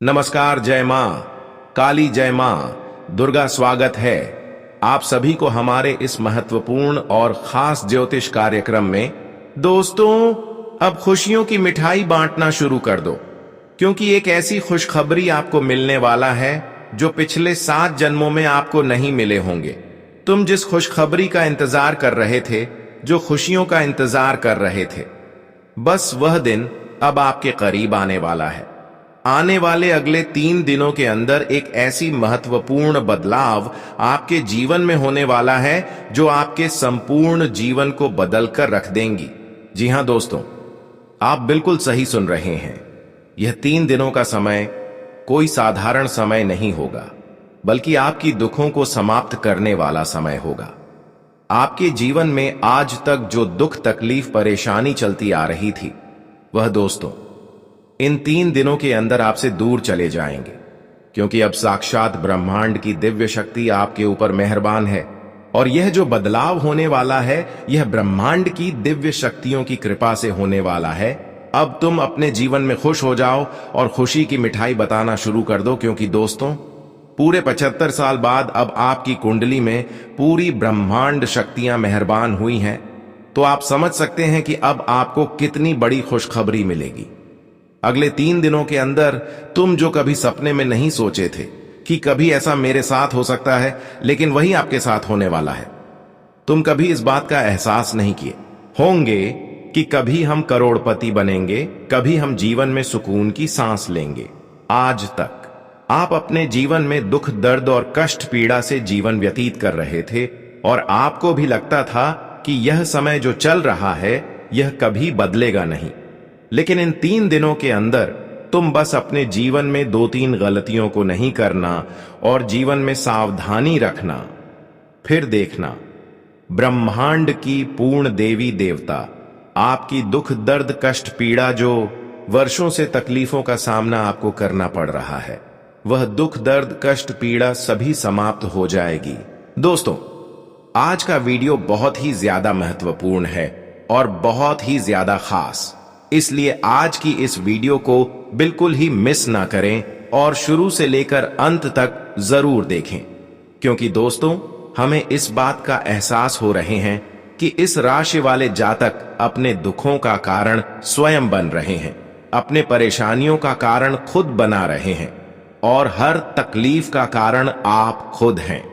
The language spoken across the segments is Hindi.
नमस्कार। जय मां काली, जय मां दुर्गा। स्वागत है आप सभी को हमारे इस महत्वपूर्ण और खास ज्योतिष कार्यक्रम में। दोस्तों, अब खुशियों की मिठाई बांटना शुरू कर दो, क्योंकि एक ऐसी खुशखबरी आपको मिलने वाला है जो पिछले 7 जन्मों में आपको नहीं मिले होंगे। तुम जिस खुशखबरी का इंतजार कर रहे थे, जो खुशियों का इंतजार कर रहे थे, बस वह दिन अब आपके करीब आने वाला है। आने वाले अगले 3 दिनों के अंदर एक ऐसी महत्वपूर्ण बदलाव आपके जीवन में होने वाला है जो आपके संपूर्ण जीवन को बदल कर रख देंगी। जी हां दोस्तों, आप बिल्कुल सही सुन रहे हैं। यह 3 दिनों का समय कोई साधारण समय नहीं होगा, बल्कि आपकी दुखों को समाप्त करने वाला समय होगा। आपके जीवन में आज तक जो दुख, तकलीफ, परेशानी चलती आ रही थी, वह दोस्तों इन 3 दिनों के अंदर आपसे दूर चले जाएंगे, क्योंकि अब साक्षात ब्रह्मांड की दिव्य शक्ति आपके ऊपर मेहरबान है। और यह जो बदलाव होने वाला है, यह ब्रह्मांड की दिव्य शक्तियों की कृपा से होने वाला है। अब तुम अपने जीवन में खुश हो जाओ और खुशी की मिठाई बताना शुरू कर दो, क्योंकि दोस्तों पूरे 75 साल बाद अब आपकी कुंडली में पूरी ब्रह्मांड शक्तियां मेहरबान हुई हैं। तो आप समझ सकते हैं कि अब आपको कितनी बड़ी खुशखबरी मिलेगी। अगले 3 दिनों के अंदर तुम जो कभी सपने में नहीं सोचे थे कि कभी ऐसा मेरे साथ हो सकता है, लेकिन वही आपके साथ होने वाला है। तुम कभी इस बात का एहसास नहीं किए होंगे कि कभी हम करोड़पति बनेंगे, कभी हम जीवन में सुकून की सांस लेंगे। आज तक आप अपने जीवन में दुख, दर्द और कष्ट, पीड़ा से जीवन व्यतीत कर रहे थे, और आपको भी लगता था कि यह समय जो चल रहा है यह कभी बदलेगा नहीं। लेकिन इन 3 दिनों के अंदर तुम बस अपने जीवन में 2-3 गलतियों को नहीं करना और जीवन में सावधानी रखना। फिर देखना, ब्रह्मांड की पूर्ण देवी देवता आपकी दुख, दर्द, कष्ट, पीड़ा, जो वर्षों से तकलीफों का सामना आपको करना पड़ रहा है, वह दुख, दर्द, कष्ट, पीड़ा सभी समाप्त हो जाएगी। दोस्तों, आज का वीडियो बहुत ही ज्यादा महत्वपूर्ण है और बहुत ही ज्यादा खास, इसलिए आज की इस वीडियो को बिल्कुल ही मिस ना करें और शुरू से लेकर अंत तक जरूर देखें, क्योंकि दोस्तों हमें इस बात का एहसास हो रहे हैं कि इस राशि वाले जातक अपने दुखों का कारण स्वयं बन रहे हैं, अपने परेशानियों का कारण खुद बना रहे हैं, और हर तकलीफ का कारण आप खुद हैं।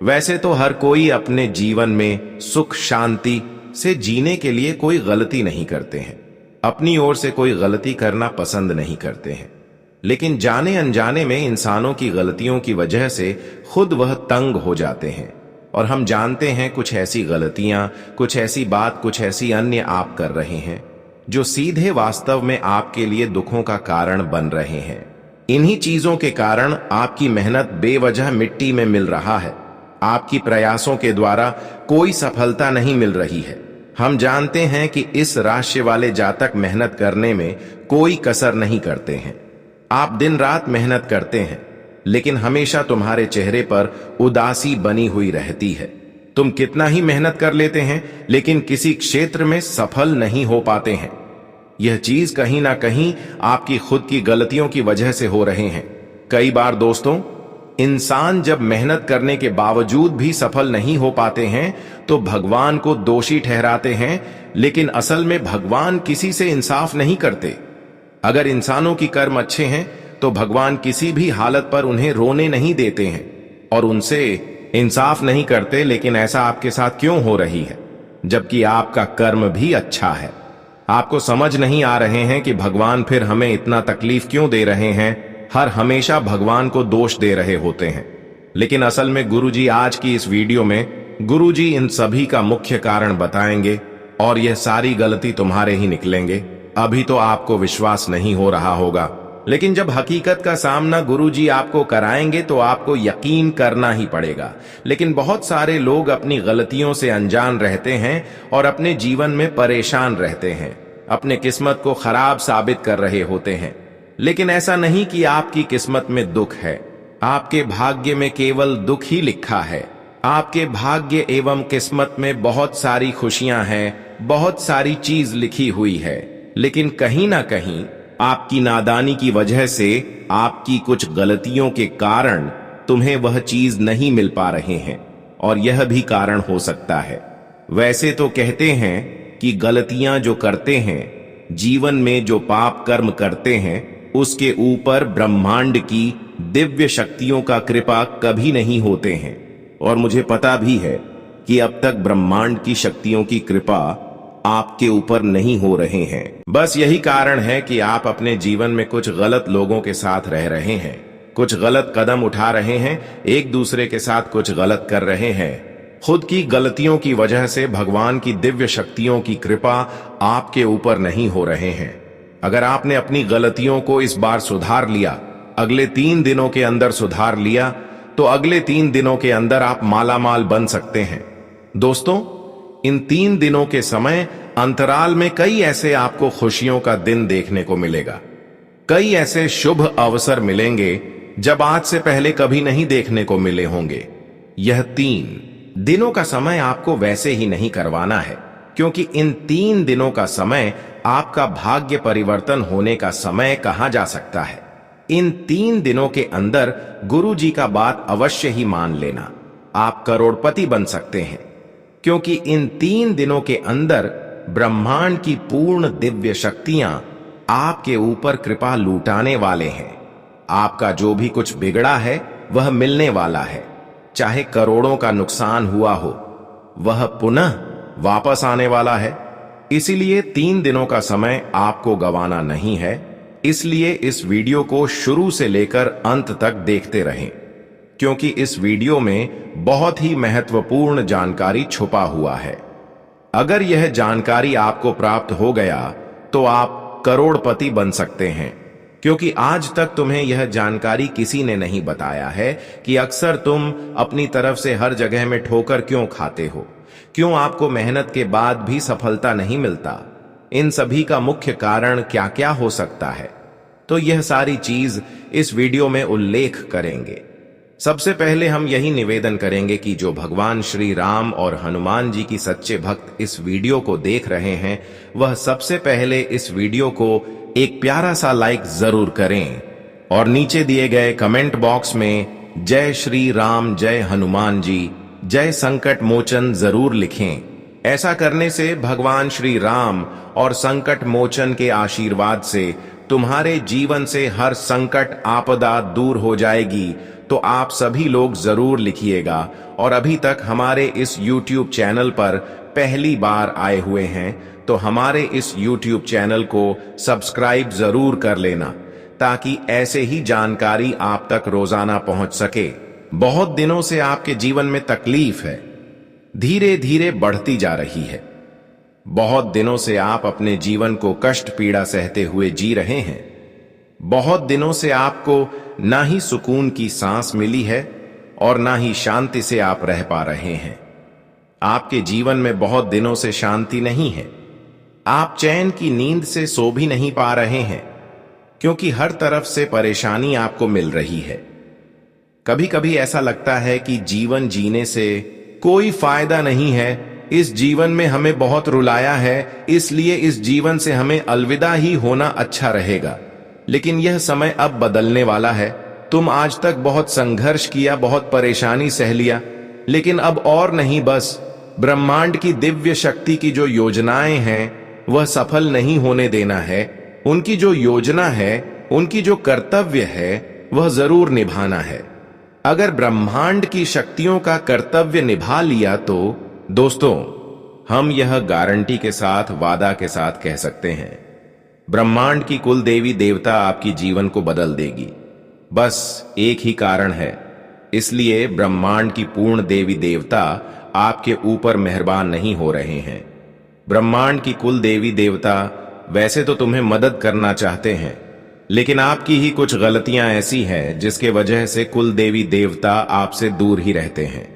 वैसे तो हर कोई अपने जीवन में सुख, शांति से जीने के लिए कोई गलती नहीं करते हैं, अपनी ओर से कोई गलती करना पसंद नहीं करते हैं, लेकिन जाने अनजाने में इंसानों की गलतियों की वजह से खुद वह तंग हो जाते हैं। और हम जानते हैं कुछ ऐसी गलतियां, कुछ ऐसी बात, कुछ ऐसी अन्य आप कर रहे हैं जो सीधे वास्तव में आपके लिए दुखों का कारण बन रहे हैं। इन्हीं चीजों के कारण आपकी मेहनत बेवजह मिट्टी में मिल रहा है, आपकी प्रयासों के द्वारा कोई सफलता नहीं मिल रही है। हम जानते हैं कि इस राशि वाले जातक मेहनत करने में कोई कसर नहीं करते हैं। आप दिन रात मेहनत करते हैं, लेकिन हमेशा तुम्हारे चेहरे पर उदासी बनी हुई रहती है। तुम कितना ही मेहनत कर लेते हैं, लेकिन किसी क्षेत्र में सफल नहीं हो पाते हैं। यह चीज कहीं ना कहीं आपकी खुद की गलतियों की वजह से हो रहे हैं। कई बार दोस्तों, इंसान जब मेहनत करने के बावजूद भी सफल नहीं हो पाते हैं तो भगवान को दोषी ठहराते हैं, लेकिन असल में भगवान किसी से इंसाफ नहीं करते। अगर इंसानों की कर्म अच्छे हैं तो भगवान किसी भी हालत पर उन्हें रोने नहीं देते हैं और उनसे इंसाफ नहीं करते। लेकिन ऐसा आपके साथ क्यों हो रही है, जबकि आपका कर्म भी अच्छा है? आपको समझ नहीं आ रहे हैं कि भगवान फिर हमें इतना तकलीफ क्यों दे रहे हैं? हर हमेशा भगवान को दोष दे रहे होते हैं, लेकिन असल में गुरुजी आज की इस वीडियो में गुरुजी इन सभी का मुख्य कारण बताएंगे, और यह सारी गलती तुम्हारे ही निकलेंगे। अभी तो आपको विश्वास नहीं हो रहा होगा, लेकिन जब हकीकत का सामना गुरुजी आपको कराएंगे तो आपको यकीन करना ही पड़ेगा। लेकिन बहुत सारे लोग अपनी गलतियों से अनजान रहते हैं और अपने जीवन में परेशान रहते हैं, अपने किस्मत को खराब साबित कर रहे होते हैं। लेकिन ऐसा नहीं कि आपकी किस्मत में दुख है, आपके भाग्य में केवल दुख ही लिखा है। आपके भाग्य एवं किस्मत में बहुत सारी खुशियां हैं, बहुत सारी चीज लिखी हुई है, लेकिन कहीं ना कहीं आपकी नादानी की वजह से, आपकी कुछ गलतियों के कारण तुम्हें वह चीज नहीं मिल पा रहे हैं, और यह भी कारण हो सकता है। वैसे तो कहते हैं कि गलतियां जो करते हैं, जीवन में जो पाप कर्म करते हैं, उसके ऊपर ब्रह्मांड की दिव्य शक्तियों का कृपा कभी नहीं होते हैं। और मुझे पता भी है कि अब तक ब्रह्मांड की शक्तियों की कृपा आपके ऊपर नहीं हो रहे हैं। बस यही कारण है कि आप अपने जीवन में कुछ गलत लोगों के साथ रह रहे हैं, कुछ गलत कदम उठा रहे हैं, एक दूसरे के साथ कुछ गलत कर रहे हैं। खुद की गलतियों की वजह से भगवान की दिव्य शक्तियों की कृपा आपके ऊपर नहीं हो रहे हैं। अगर आपने अपनी गलतियों को इस बार सुधार लिया, अगले 3 दिनों के अंदर सुधार लिया, तो अगले 3 दिनों के अंदर आप मालामाल बन सकते हैं। दोस्तों, इन 3 दिनों के समय अंतराल में कई ऐसे आपको खुशियों का दिन देखने को मिलेगा। कई ऐसे शुभ अवसर मिलेंगे जब आज से पहले कभी नहीं देखने को मिले होंगे। यह 3 दिनों का समय आपको वैसे ही नहीं करवाना है, क्योंकि इन 3 दिनों का समय आपका भाग्य परिवर्तन होने का समय कहा जा सकता है। इन 3 दिनों के अंदर गुरु जी का बात अवश्य ही मान लेना, आप करोड़पति बन सकते हैं, क्योंकि इन 3 दिनों के अंदर ब्रह्मांड की पूर्ण दिव्य शक्तियां आपके ऊपर कृपा लूटाने वाले हैं। आपका जो भी कुछ बिगड़ा है वह मिलने वाला है। चाहे करोड़ों का नुकसान हुआ हो, वह पुनः वापस आने वाला है। इसीलिए 3 दिनों का समय आपको गंवाना नहीं है। इसलिए इस वीडियो को शुरू से लेकर अंत तक देखते रहें, क्योंकि इस वीडियो में बहुत ही महत्वपूर्ण जानकारी छुपा हुआ है। अगर यह जानकारी आपको प्राप्त हो गया तो आप करोड़पति बन सकते हैं, क्योंकि आज तक तुम्हें यह जानकारी किसी ने नहीं बताया है कि अक्सर तुम अपनी तरफ से हर जगह में ठोकर क्यों खाते हो, क्यों आपको मेहनत के बाद भी सफलता नहीं मिलता। इन सभी का मुख्य कारण क्या क्या हो सकता है, तो यह सारी चीज इस वीडियो में उल्लेख करेंगे। सबसे पहले हम यही निवेदन करेंगे कि जो भगवान श्री राम और हनुमान जी की सच्चे भक्त इस वीडियो को देख रहे हैं, वह सबसे पहले इस वीडियो को एक प्यारा सा लाइक जरूर करें और नीचे दिए गए कमेंट बॉक्स में जय श्री राम, जय हनुमान जी, जय संकट मोचन जरूर लिखें। ऐसा करने से भगवान श्री राम और संकट मोचन के आशीर्वाद से तुम्हारे जीवन से हर संकट आपदा दूर हो जाएगी। तो आप सभी लोग जरूर लिखिएगा, और अभी तक हमारे इस YouTube चैनल पर पहली बार आए हुए हैं तो हमारे इस YouTube चैनल को सब्सक्राइब जरूर कर लेना, ताकि ऐसे ही जानकारी आप तक रोजाना पहुंच सके। बहुत दिनों से आपके जीवन में तकलीफ है, धीरे धीरे बढ़ती जा रही है। बहुत दिनों से आप अपने जीवन को कष्ट पीड़ा सहते हुए जी रहे हैं। बहुत दिनों से आपको ना ही सुकून की सांस मिली है और ना ही शांति से आप रह पा रहे हैं। आपके जीवन में बहुत दिनों से शांति नहीं है। आप चैन की नींद से सो भी नहीं पा रहे हैं, क्योंकि हर तरफ से परेशानी आपको मिल रही है। कभी कभी ऐसा लगता है कि जीवन जीने से कोई फायदा नहीं है, इस जीवन में हमें बहुत रुलाया है, इसलिए इस जीवन से हमें अलविदा ही होना अच्छा रहेगा। लेकिन यह समय अब बदलने वाला है। तुम आज तक बहुत संघर्ष किया, बहुत परेशानी सह लिया, लेकिन अब और नहीं। बस ब्रह्मांड की दिव्य शक्ति की जो योजनाएं हैं वह सफल नहीं होने देना है। उनकी जो योजना है, उनकी जो कर्तव्य है, वह जरूर निभाना है। अगर ब्रह्मांड की शक्तियों का कर्तव्य निभा लिया तो दोस्तों, हम यह गारंटी के साथ, वादा के साथ कह सकते हैं, ब्रह्मांड की कुल देवी देवता आपकी जीवन को बदल देगी। बस एक ही कारण है, इसलिए ब्रह्मांड की पूर्ण देवी देवता आपके ऊपर मेहरबान नहीं हो रहे हैं। ब्रह्मांड की कुल देवी देवता वैसे तो तुम्हें मदद करना चाहते हैं, लेकिन आपकी ही कुछ गलतियां ऐसी हैं जिसके वजह से कुल देवी देवता आपसे दूर ही रहते हैं।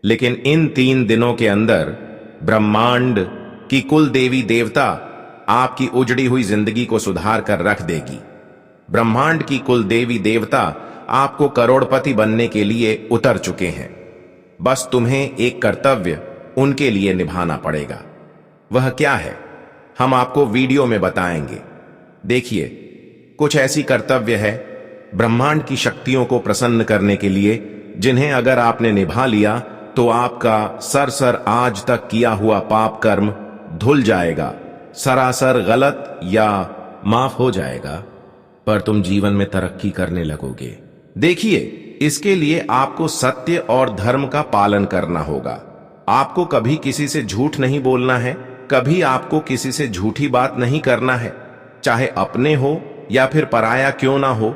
लेकिन इन 3 दिनों के अंदर ब्रह्मांड की कुल देवी देवता आपकी उजड़ी हुई जिंदगी को सुधार कर रख देगी। ब्रह्मांड की कुल देवी देवता आपको करोड़पति बनने के लिए उतर चुके हैं। बस तुम्हें एक कर्तव्य उनके लिए निभाना पड़ेगा। वह क्या है, हम आपको वीडियो में बताएंगे। देखिए, कुछ ऐसी कर्तव्य है ब्रह्मांड की शक्तियों को प्रसन्न करने के लिए, जिन्हें अगर आपने निभा लिया तो आपका सर आज तक किया हुआ पाप कर्म धुल जाएगा, सरासर गलत या माफ हो जाएगा, पर तुम जीवन में तरक्की करने लगोगे। देखिए, इसके लिए आपको सत्य और धर्म का पालन करना होगा। आपको कभी किसी से झूठ नहीं बोलना है, कभी आपको किसी से झूठी बात नहीं करना है, चाहे अपने हो या फिर पराया क्यों ना हो,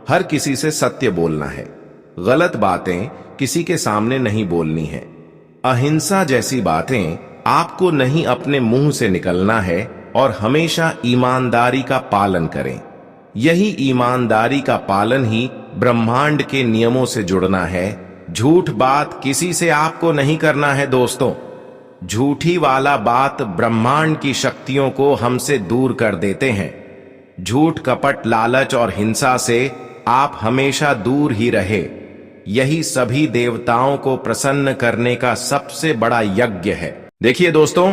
हर किसी से सत्य बोलना है। गलत बातें किसी के सामने नहीं बोलनी है। अहिंसा जैसी बातें आपको नहीं अपने मुंह से निकलना है और हमेशा ईमानदारी का पालन करें। यही ईमानदारी का पालन ही ब्रह्मांड के नियमों से जुड़ना है। झूठ बात किसी से आपको नहीं करना है दोस्तों। झूठी वाला बात ब्रह्मांड की शक्तियों को हमसे दूर कर देते हैं। झूठ, कपट, लालच और हिंसा से आप हमेशा दूर ही रहे। यही सभी देवताओं को प्रसन्न करने का सबसे बड़ा यज्ञ है। देखिए दोस्तों,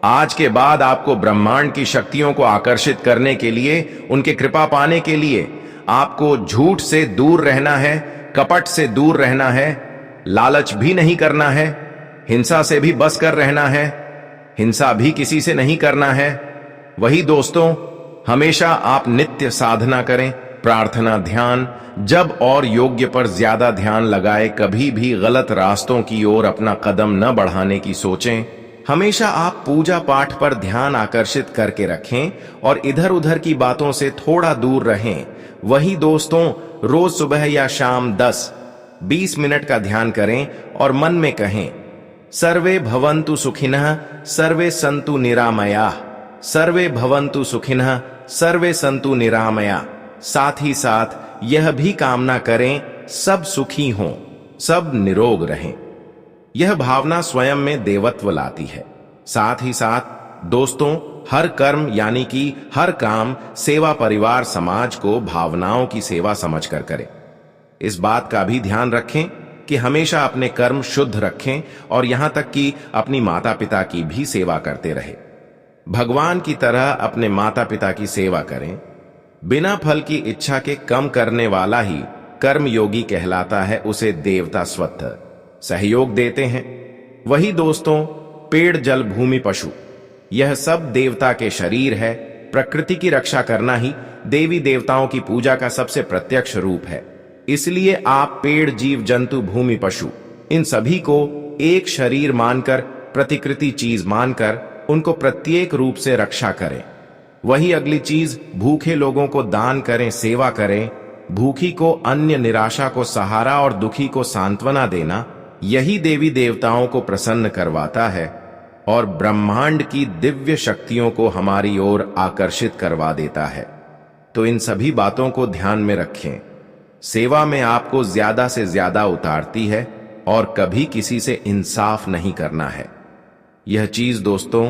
आज के बाद आपको ब्रह्मांड की शक्तियों को आकर्षित करने के लिए, उनके कृपा पाने के लिए आपको झूठ से दूर रहना है, कपट से दूर रहना है, लालच भी नहीं करना है, हिंसा से भी बच कर रहना है, हिंसा भी किसी से नहीं करना है। वही दोस्तों, हमेशा आप नित्य साधना करें, प्रार्थना, ध्यान, जब और योग्य पर ज्यादा ध्यान लगाए। कभी भी गलत रास्तों की ओर अपना कदम न बढ़ाने की सोचें। हमेशा आप पूजा पाठ पर ध्यान आकर्षित करके रखें और इधर उधर की बातों से थोड़ा दूर रहें। वही दोस्तों, रोज सुबह या शाम 10-20 मिनट का ध्यान करें और मन में कहें, सर्वे भवन्तु सुखिनः, सर्वे सन्तु निरामयाः, सर्वे भवन्तु सुखिनः, सर्वे सन्तु निरामयाः। साथ ही साथ यह भी कामना करें, सब सुखी हों, सब निरोग रहें। यह भावना स्वयं में देवत्व लाती है। साथ ही साथ दोस्तों, हर कर्म यानी कि हर काम सेवा, परिवार, समाज को भावनाओं की सेवा समझकर करें। इस बात का भी ध्यान रखें कि हमेशा अपने कर्म शुद्ध रखें और यहां तक कि अपनी माता पिता की भी सेवा करते रहे। भगवान की तरह अपने माता पिता की सेवा करें। बिना फल की इच्छा के कम करने वाला ही कर्म योगी कहलाता है। उसे देवता स्वतः सहयोग देते हैं। वही दोस्तों, पेड़, जल, भूमि, पशु, यह सब देवता के शरीर है। प्रकृति की रक्षा करना ही देवी देवताओं की पूजा का सबसे प्रत्यक्ष रूप है। इसलिए आप पेड़, जीव जंतु, भूमि, पशु, इन सभी को एक शरीर मानकर, प्रतिकृति चीज मानकर उनको प्रत्येक रूप से रक्षा करें। वही अगली चीज, भूखे लोगों को दान करें, सेवा करें। भूखी को अन्न, निराशा को सहारा और दुखी को सांत्वना देना, यही देवी देवताओं को प्रसन्न करवाता है और ब्रह्मांड की दिव्य शक्तियों को हमारी ओर आकर्षित करवा देता है। तो इन सभी बातों को ध्यान में रखें। सेवा में आपको ज्यादा से ज्यादा उतारती है और कभी किसी से इंसाफ नहीं करना है। यह चीज दोस्तों,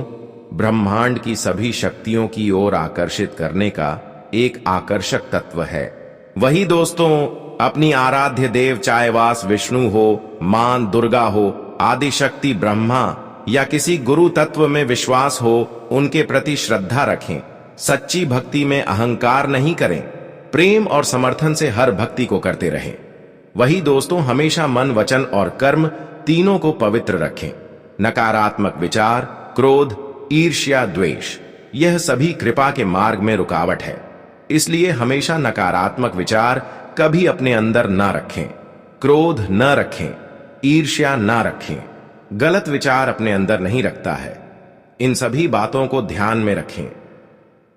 ब्रह्मांड की सभी शक्तियों की ओर आकर्षित करने का एक आकर्षक तत्व है। वही दोस्तों, अपनी आराध्य देव, चाहे वास विष्णु हो, मां दुर्गा हो, आदि शक्ति ब्रह्मा या किसी गुरु तत्व में विश्वास हो, उनके प्रति श्रद्धा रखें। सच्ची भक्ति में अहंकार नहीं करें। प्रेम और समर्थन से हर भक्ति को करते रहें। वही दोस्तों, हमेशा मन, वचन और कर्म तीनों को पवित्र रखें। नकारात्मक विचार, क्रोध, ईर्ष्या, द्वेष, यह सभी कृपा के मार्ग में रुकावट है। इसलिए हमेशा नकारात्मक विचार कभी अपने अंदर ना रखें। क्रोध न रखें, ईर्ष्या ना रखें। गलत विचार अपने अंदर नहीं रखता है। इन सभी बातों को ध्यान में रखें।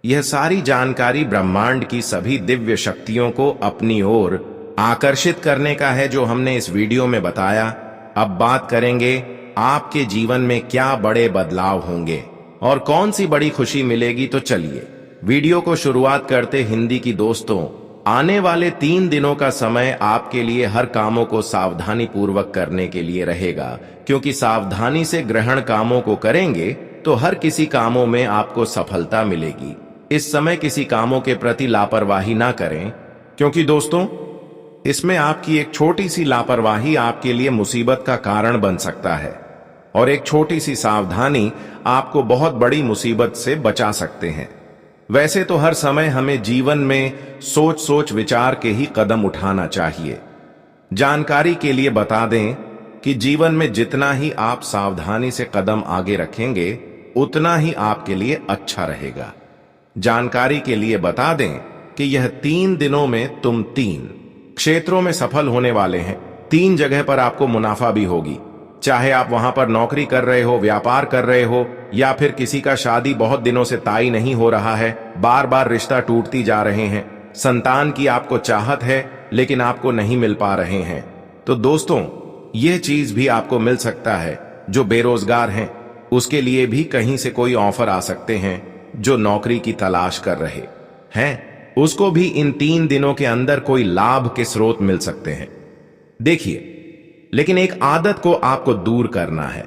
यह सारी जानकारी ब्रह्मांड की सभी दिव्य शक्तियों को अपनी ओर आकर्षित करने का है, जो हमने इस वीडियो में बताया। अब बात करेंगे आपके जीवन में क्या बड़े बदलाव होंगे और कौन सी बड़ी खुशी मिलेगी। तो चलिए वीडियो को शुरुआत करते। हिंदी की दोस्तों, आने वाले 3 दिनों का समय आपके लिए हर कामों को सावधानी पूर्वक करने के लिए रहेगा, क्योंकि सावधानी से ग्रहण कामों को करेंगे तो हर किसी कामों में आपको सफलता मिलेगी। इस समय किसी कामों के प्रति लापरवाही ना करें, क्योंकि दोस्तों इसमें आपकी एक छोटी सी लापरवाही आपके लिए मुसीबत का कारण बन सकता है और एक छोटी सी सावधानी आपको बहुत बड़ी मुसीबत से बचा सकते हैं। वैसे तो हर समय हमें जीवन में सोच सोच विचार के ही कदम उठाना चाहिए। जानकारी के लिए बता दें कि जीवन में जितना ही आप सावधानी से कदम आगे रखेंगे उतना ही आपके लिए अच्छा रहेगा। जानकारी के लिए बता दें कि यह 3 दिनों में तुम 3 क्षेत्रों में सफल होने वाले हैं। 3 जगह पर आपको मुनाफा भी होगी, चाहे आप वहां पर नौकरी कर रहे हो, व्यापार कर रहे हो, या फिर किसी का शादी बहुत दिनों से तय नहीं हो रहा है, बार बार रिश्ता टूटती जा रहे हैं, संतान की आपको चाहत है लेकिन आपको नहीं मिल पा रहे हैं। तो दोस्तों, यह चीज भी आपको मिल सकता है। जो बेरोजगार हैं उसके लिए भी कहीं से कोई ऑफर आ सकते हैं। जो नौकरी की तलाश कर रहे हैं उसको भी इन 3 दिनों के अंदर कोई लाभ के स्रोत मिल सकते हैं। देखिए, लेकिन एक आदत को आपको दूर करना है।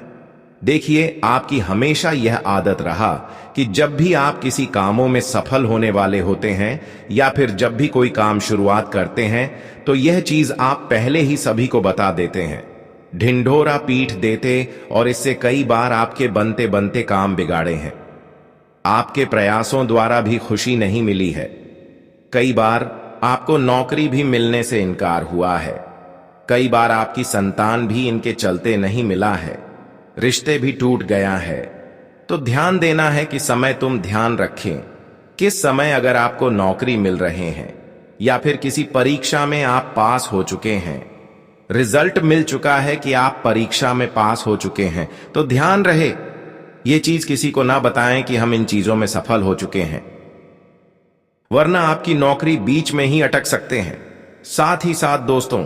देखिए, आपकी हमेशा यह आदत रहा कि जब भी आप किसी कामों में सफल होने वाले होते हैं या फिर जब भी कोई काम शुरुआत करते हैं तो यह चीज आप पहले ही सभी को बता देते हैं, ढिंढोरा पीट देते, और इससे कई बार आपके बनते बनते काम बिगाड़े हैं। आपके प्रयासों द्वारा भी खुशी नहीं मिली है। कई बार आपको नौकरी भी मिलने से इनकार हुआ है। कई बार आपकी संतान भी इनके चलते नहीं मिला है। रिश्ते भी टूट गया है। तो ध्यान देना है कि समय तुम ध्यान रखें किस समय अगर आपको नौकरी मिल रहे हैं या फिर किसी परीक्षा में आप पास हो चुके हैं, रिजल्ट मिल चुका है कि आप परीक्षा में पास हो चुके हैं, तो ध्यान रहे ये चीज किसी को ना बताएं कि हम इन चीजों में सफल हो चुके हैं, वरना आपकी नौकरी बीच में ही अटक सकते हैं। साथ ही साथ दोस्तों,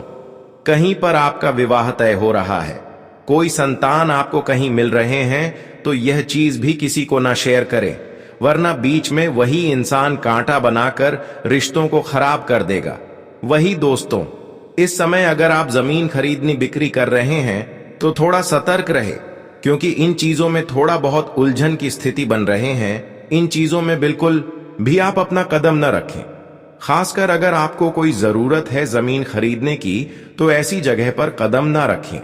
कहीं पर आपका विवाह तय हो रहा है, कोई संतान आपको कहीं मिल रहे हैं, तो यह चीज भी किसी को ना शेयर करें, वरना बीच में वही इंसान कांटा बनाकर रिश्तों को खराब कर देगा। वही दोस्तों, इस समय अगर आप जमीन खरीदनी बिक्री कर रहे हैं तो थोड़ा सतर्क रहे, क्योंकि इन चीजों में थोड़ा बहुत उलझन की स्थिति बन रहे हैं। इन चीजों में बिल्कुल भी आप अपना कदम न रखें। खासकर अगर आपको कोई जरूरत है जमीन खरीदने की तो ऐसी जगह पर कदम ना रखें।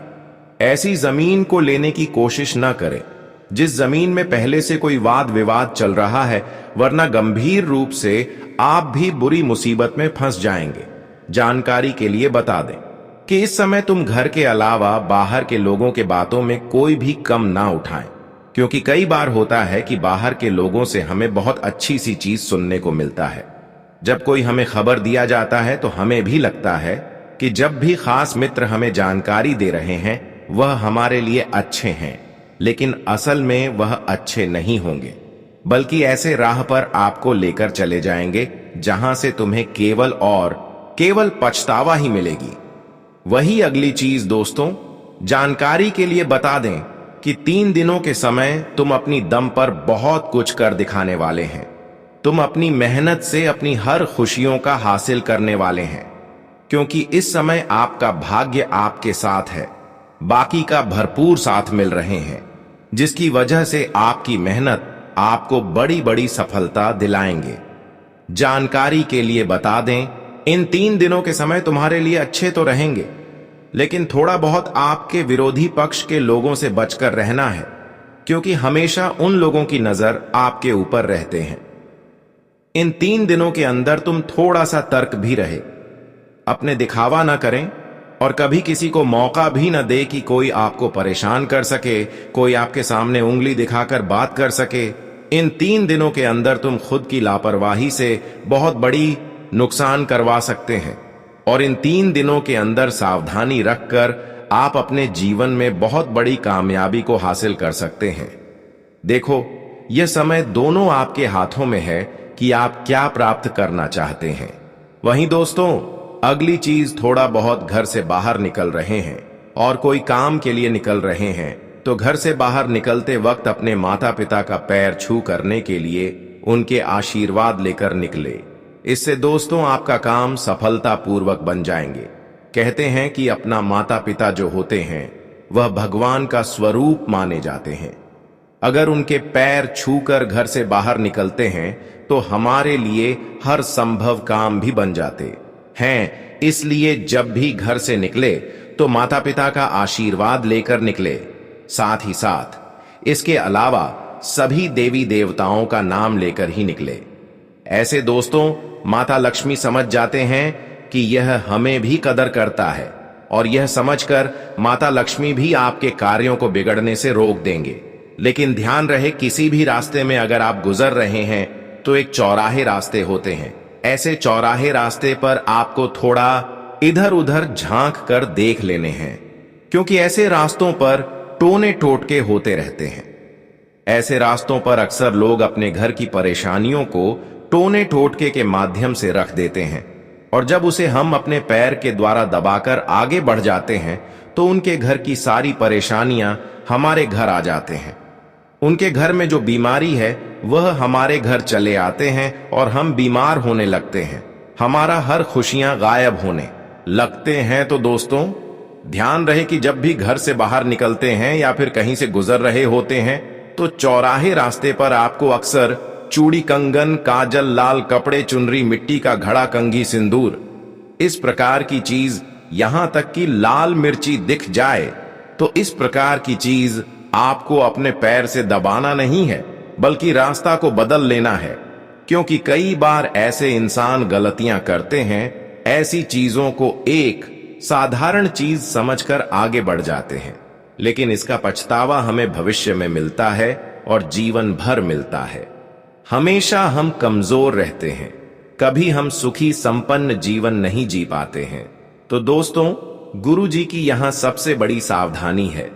ऐसी जमीन को लेने की कोशिश ना करें जिस जमीन में पहले से कोई वाद विवाद चल रहा है, वरना गंभीर रूप से आप भी बुरी मुसीबत में फंस जाएंगे। जानकारी के लिए बता दें कि इस समय तुम घर के अलावा बाहर के लोगों के बातों में कोई भी कम ना उठाएं, क्योंकि कई बार होता है कि बाहर के लोगों से हमें बहुत अच्छी सी चीज सुनने को मिलता है। जब कोई हमें खबर दिया जाता है तो हमें भी लगता है कि जब भी खास मित्र हमें जानकारी दे रहे हैं वह हमारे लिए अच्छे हैं, लेकिन असल में वह अच्छे नहीं होंगे, बल्कि ऐसे राह पर आपको लेकर चले जाएंगे जहां से तुम्हें केवल और केवल पछतावा ही मिलेगी। वही अगली चीज दोस्तों, जानकारी के लिए बता दें कि 3 दिनों के समय तुम अपनी दम पर बहुत कुछ कर दिखाने वाले हैं। तुम अपनी मेहनत से अपनी हर खुशियों का हासिल करने वाले हैं, क्योंकि इस समय आपका भाग्य आपके साथ है, बाकी का भरपूर साथ मिल रहे हैं, जिसकी वजह से आपकी मेहनत आपको बड़ी बड़ी सफलता दिलाएंगे। जानकारी के लिए बता दें, इन 3 दिनों के समय तुम्हारे लिए अच्छे तो रहेंगे, लेकिन थोड़ा बहुत आपके विरोधी पक्ष के लोगों से बचकर रहना है, क्योंकि हमेशा उन लोगों की नजर आपके ऊपर रहते हैं। इन 3 दिनों के अंदर तुम थोड़ा सा तर्क भी रहे, अपने दिखावा ना करें और कभी किसी को मौका भी न दे कि कोई आपको परेशान कर सके, कोई आपके सामने उंगली दिखाकर बात कर सके। इन 3 दिनों के अंदर तुम खुद की लापरवाही से बहुत बड़ी नुकसान करवा सकते हैं, और इन 3 दिनों के अंदर सावधानी रखकर आप अपने जीवन में बहुत बड़ी कामयाबी को हासिल कर सकते हैं। देखो, यह समय दोनों आपके हाथों में है कि आप क्या प्राप्त करना चाहते हैं। वहीं दोस्तों, अगली चीज, थोड़ा बहुत घर से बाहर निकल रहे हैं और कोई काम के लिए निकल रहे हैं, तो घर से बाहर निकलते वक्त अपने माता पिता का पैर छू करने के लिए उनके आशीर्वाद लेकर निकले। इससे दोस्तों आपका काम सफलता पूर्वक बन जाएंगे। कहते हैं कि अपना माता पिता जो होते हैं वह भगवान का स्वरूप माने जाते हैं। अगर उनके पैर छूकर घर से बाहर निकलते हैं तो हमारे लिए हर संभव काम भी बन जाते हैं। इसलिए जब भी घर से निकले तो माता पिता का आशीर्वाद लेकर निकले। साथ ही साथ इसके अलावा सभी देवी देवताओं का नाम लेकर ही निकले। ऐसे दोस्तों माता लक्ष्मी समझ जाते हैं कि यह हमें भी कदर करता है, और यह समझकर माता लक्ष्मी भी आपके कार्यों को बिगड़ने से रोक देंगे। लेकिन ध्यान रहे, किसी भी रास्ते में अगर आप गुजर रहे हैं तो एक चौराहे रास्ते होते हैं। ऐसे चौराहे रास्ते पर आपको थोड़ा इधर उधर झांक कर देख लेने हैं, क्योंकि ऐसे रास्तों पर टोने टोटके होते रहते हैं। ऐसे रास्तों पर अक्सर लोग अपने घर की परेशानियों को टोने टोटके के माध्यम से रख देते हैं, और जब उसे हम अपने पैर के द्वारा दबाकर आगे बढ़ जाते हैं तो उनके घर की सारी परेशानियां हमारे घर आ जाते हैं। उनके घर में जो बीमारी है वह हमारे घर चले आते हैं और हम बीमार होने लगते हैं। हमारा हर खुशियां गायब होने लगते हैं। तो दोस्तों ध्यान रहे कि जब भी घर से बाहर निकलते हैं या फिर कहीं से गुजर रहे होते हैं तो चौराहे रास्ते पर आपको अक्सर चूड़ी, कंगन, काजल, लाल कपड़े, चुनरी, मिट्टी का घड़ा, कंघी, सिंदूर, इस प्रकार की चीज, यहां तक कि लाल मिर्ची दिख जाए तो इस प्रकार की चीज आपको अपने पैर से दबाना नहीं है, बल्कि रास्ता को बदल लेना है। क्योंकि कई बार ऐसे इंसान गलतियां करते हैं, ऐसी चीजों को एक साधारण चीज समझकर आगे बढ़ जाते हैं, लेकिन इसका पछतावा हमें भविष्य में मिलता है और जीवन भर मिलता है। हमेशा हम कमजोर रहते हैं, कभी हम सुखी संपन्न जीवन नहीं जी पाते हैं। तो दोस्तों गुरु जी की यहां सबसे बड़ी सावधानी है।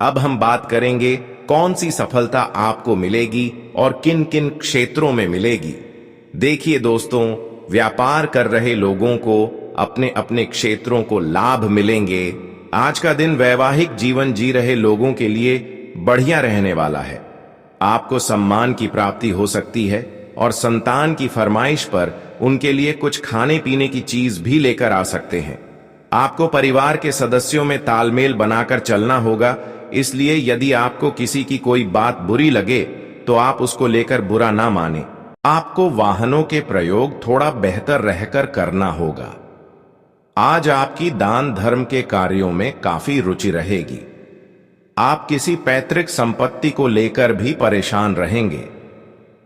अब हम बात करेंगे कौन सी सफलता आपको मिलेगी और किन किन क्षेत्रों में मिलेगी। देखिए दोस्तों, व्यापार कर रहे लोगों को अपने अपने क्षेत्रों को लाभ मिलेंगे। आज का दिन वैवाहिक जीवन जी रहे लोगों के लिए बढ़िया रहने वाला है। आपको सम्मान की प्राप्ति हो सकती है और संतान की फरमाइश पर उनके लिए कुछ खाने पीने की चीज भी लेकर आ सकते हैं। आपको परिवार के सदस्यों में तालमेल बनाकर चलना होगा, इसलिए यदि आपको किसी की कोई बात बुरी लगे तो आप उसको लेकर बुरा ना माने। आपको वाहनों के प्रयोग थोड़ा बेहतर रहकर करना होगा। आज आपकी दान धर्म के कार्यों में काफी रुचि रहेगी। आप किसी पैतृक संपत्ति को लेकर भी परेशान रहेंगे।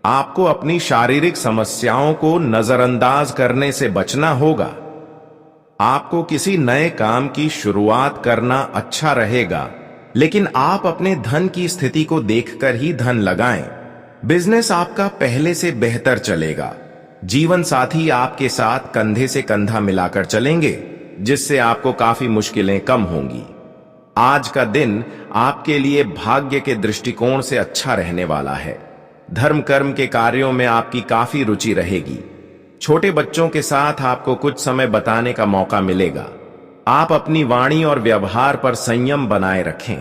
आपको अपनी शारीरिक समस्याओं को नजरअंदाज करने से बचना होगा। आपको किसी नए काम की शुरुआत करना अच्छा रहेगा, लेकिन आप अपने धन की स्थिति को देखकर ही धन लगाएं। बिजनेस आपका पहले से बेहतर चलेगा। जीवन साथी आपके साथ कंधे से कंधा मिलाकर चलेंगे, जिससे आपको काफी मुश्किलें कम होंगी। आज का दिन आपके लिए भाग्य के दृष्टिकोण से अच्छा रहने वाला है। धर्म कर्म के कार्यों में आपकी काफी रुचि रहेगी। छोटे बच्चों के साथ आपको कुछ समय बिताने का मौका मिलेगा। आप अपनी वाणी और व्यवहार पर संयम बनाए रखें।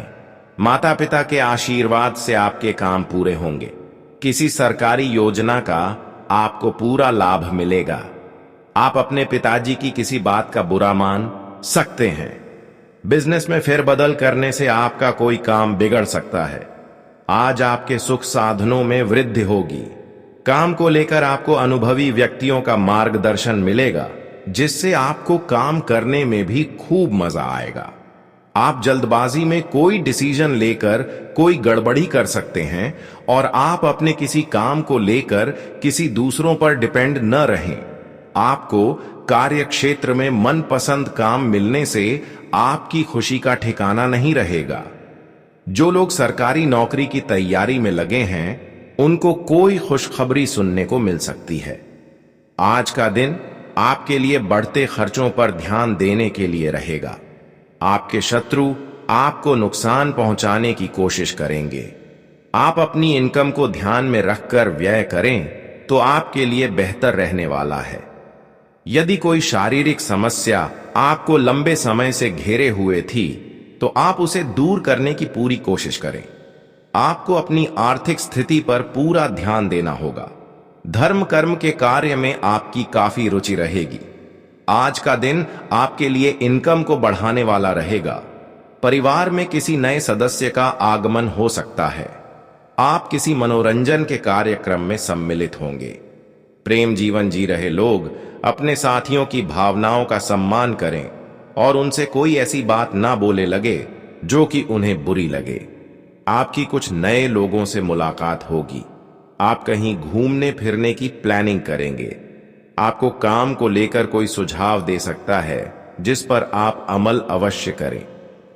माता पिता के आशीर्वाद से आपके काम पूरे होंगे। किसी सरकारी योजना का आपको पूरा लाभ मिलेगा। आप अपने पिताजी की किसी बात का बुरा मान सकते हैं। बिजनेस में फेरबदल करने से आपका कोई काम बिगड़ सकता है। आज आपके सुख साधनों में वृद्धि होगी। काम को लेकर आपको अनुभवी व्यक्तियों का मार्गदर्शन मिलेगा, जिससे आपको काम करने में भी खूब मजा आएगा। आप जल्दबाजी में कोई डिसीजन लेकर कोई गड़बड़ी कर सकते हैं, और आप अपने किसी काम को लेकर किसी दूसरों पर डिपेंड न रहें। आपको कार्य क्षेत्र में मनपसंद काम मिलने से आपकी खुशी का ठिकाना नहीं रहेगा। जो लोग सरकारी नौकरी की तैयारी में लगे हैं, उनको कोई खुशखबरी सुनने को मिल सकती है। आज का दिन आपके लिए बढ़ते खर्चों पर ध्यान देने के लिए रहेगा। आपके शत्रु आपको नुकसान पहुंचाने की कोशिश करेंगे। आप अपनी इनकम को ध्यान में रखकर व्यय करें तो आपके लिए बेहतर रहने वाला है। यदि कोई शारीरिक समस्या आपको लंबे समय से घेरे हुए थी तो आप उसे दूर करने की पूरी कोशिश करें। आपको अपनी आर्थिक स्थिति पर पूरा ध्यान देना होगा। धर्म कर्म के कार्य में आपकी काफी रुचि रहेगी। आज का दिन आपके लिए इनकम को बढ़ाने वाला रहेगा। परिवार में किसी नए सदस्य का आगमन हो सकता है। आप किसी मनोरंजन के कार्यक्रम में सम्मिलित होंगे। प्रेम जीवन जी रहे लोग अपने साथियों की भावनाओं का सम्मान करें और उनसे कोई ऐसी बात ना बोले लगे जो कि उन्हें बुरी लगे। आपकी कुछ नए लोगों से मुलाकात होगी। आप कहीं घूमने फिरने की प्लानिंग करेंगे। आपको काम को लेकर कोई सुझाव दे सकता है जिस पर आप अमल अवश्य करें।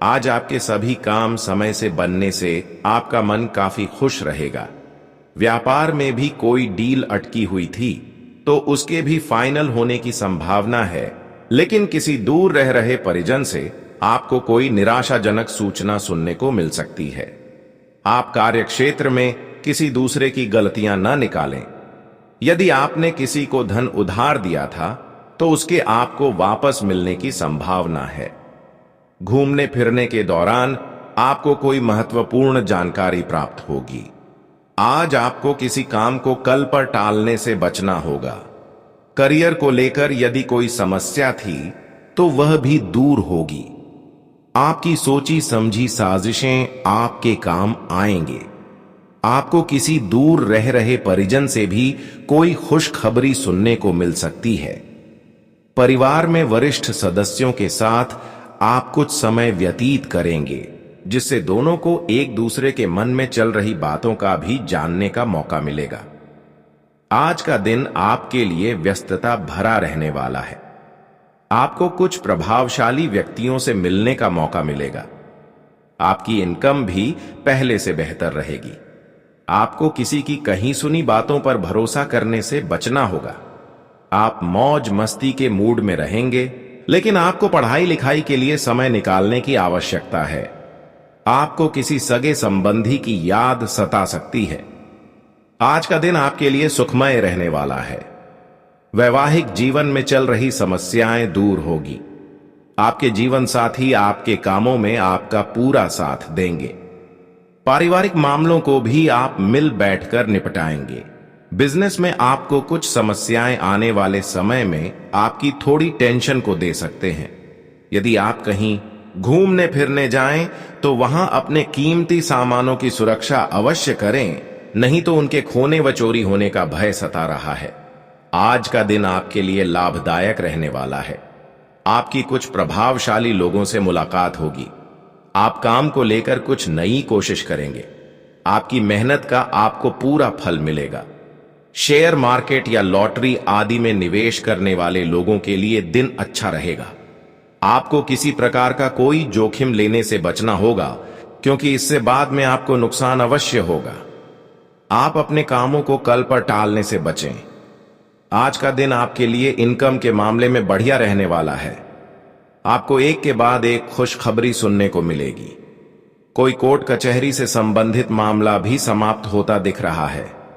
आज आपके सभी काम समय से बनने से आपका मन काफी खुश रहेगा। व्यापार में भी कोई डील अटकी हुई थी तो उसके भी फाइनल होने की संभावना है, लेकिन किसी दूर रह रहे परिजन से आपको कोई निराशाजनक सूचना सुनने को मिल सकती है। आप कार्यक्षेत्र में किसी दूसरे की गलतियां न निकालें। यदि आपने किसी को धन उधार दिया था तो उसके आपको वापस मिलने की संभावना है। घूमने फिरने के दौरान आपको कोई महत्वपूर्ण जानकारी प्राप्त होगी। आज आपको किसी काम को कल पर टालने से बचना होगा। करियर को लेकर यदि कोई समस्या थी तो वह भी दूर होगी। आपकी सोची समझी साजिशें आपके काम आएंगे। आपको किसी दूर रह रहे परिजन से भी कोई खुशखबरी सुनने को मिल सकती है। परिवार में वरिष्ठ सदस्यों के साथ आप कुछ समय व्यतीत करेंगे, जिससे दोनों को एक दूसरे के मन में चल रही बातों का भी जानने का मौका मिलेगा। आज का दिन आपके लिए व्यस्तता भरा रहने वाला है। आपको कुछ प्रभावशाली व्यक्तियों से मिलने का मौका मिलेगा। आपकी इनकम भी पहले से बेहतर रहेगी। आपको किसी की कहीं सुनी बातों पर भरोसा करने से बचना होगा। आप मौज मस्ती के मूड में रहेंगे, लेकिन आपको पढ़ाई लिखाई के लिए समय निकालने की आवश्यकता है। आपको किसी सगे संबंधी की याद सता सकती है। आज का दिन आपके लिए सुखमय रहने वाला है। वैवाहिक जीवन में चल रही समस्याएं दूर होगी। आपके जीवन साथी आपके कामों में आपका पूरा साथ देंगे। पारिवारिक मामलों को भी आप मिल बैठकर निपटाएंगे। बिजनेस में आपको कुछ समस्याएं आने वाले समय में आपकी थोड़ी टेंशन को दे सकते हैं। यदि आप कहीं घूमने फिरने जाएं तो वहां अपने कीमती सामानों की सुरक्षा अवश्य करें, नहीं तो उनके खोने व चोरी होने का भय सता रहा है। आज का दिन आपके लिए लाभदायक रहने वाला है। आपकी कुछ प्रभावशाली लोगों से मुलाकात होगी। आप काम को लेकर कुछ नई कोशिश करेंगे। आपकी मेहनत का आपको पूरा फल मिलेगा। शेयर मार्केट या लॉटरी आदि में निवेश करने वाले लोगों के लिए दिन अच्छा रहेगा। आपको किसी प्रकार का कोई जोखिम लेने से बचना होगा, क्योंकि इससे बाद में आपको नुकसान अवश्य होगा। आप अपने कामों को कल पर टालने से बचें। आज का दिन आपके लिए इनकम के मामले में बढ़िया रहने वाला है। आपको एक के बाद एक खुशखबरी सुनने को मिलेगी। कोई कोर्ट कचहरी से संबंधित मामला भी समाप्त होता दिख रहा है।